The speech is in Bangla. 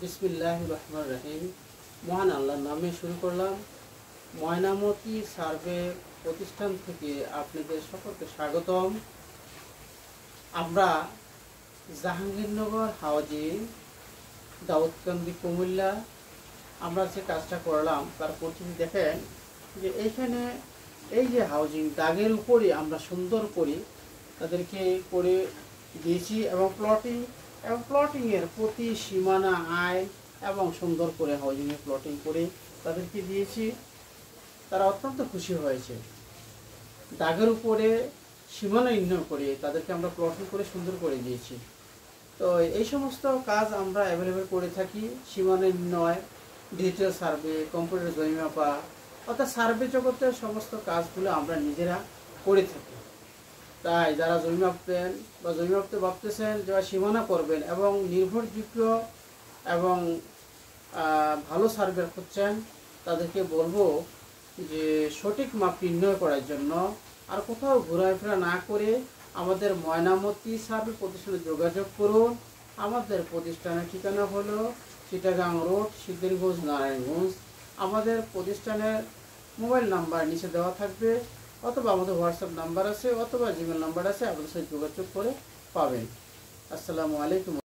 বিসমিল্লাহির রহমানির রহিম। মহান আল্লাহর নামে শুরু করলাম। ময়নামতি সার্ভে প্রতিষ্ঠান থেকে আপনাদের সকলকে স্বাগতম। আমরা জাহাঙ্গীরনগর হাউজিং, দাউদকান্দি, কুমিল্লা আমরা যে কাজটা করলাম তার পরিচিতি দেখেন যে এইখানে এই যে হাউজিং দাগের উপরে আমরা সুন্দর করে তাদেরকে করে দিয়েছি এবং প্লটিংয়ের প্রতি সীমানা আয় এবং সুন্দর করে হাউজিংয়ে প্লটিং করে তাদেরকে দিয়েছি। তারা অত্যন্ত খুশি হয়েছে। দাগের উপরে সীমানা নির্ণয় করে তাদেরকে আমরা প্লটিং করে সুন্দর করে দিয়েছি। তো এই সমস্ত কাজ আমরা অ্যাভেলেবেল করে থাকি। সীমানা নির্ণয়, ডিজিটাল সার্ভে, কম্পিউটার জমি মাপা, অর্থাৎ সার্ভে জগতের সমস্ত কাজগুলো আমরা নিজেরা করে থাকি। তাই যারা জমি মাপবেন বা জমি মাপতে ভাবতেছেন, যারা সীমানা করবেন এবং নির্ভরযোগ্য এবং ভালো সার্ভে করছেন, তাদেরকে বলবো যে সঠিক মাপ নির্ণয় করার জন্য আর কোথাও ঘোরাফেরা না করে আমাদের ময়নামতি সার্ভে প্রতিষ্ঠানে যোগাযোগ করুন। আমাদের প্রতিষ্ঠানের ঠিকানা হলো চিটাগাং রোড, সিদ্ধিরগঞ্জ, নারায়ণগঞ্জ। আমাদের প্রতিষ্ঠানের মোবাইল নাম্বার নিচে দেওয়া থাকবে, অথবা আমাদের হোয়াটসঅ্যাপ নাম্বার আছে, অথবা জিমেল নাম্বার আছে, আপনাদের সাথে যোগাযোগ করে পাবেন। আসসালামু আলাইকুম।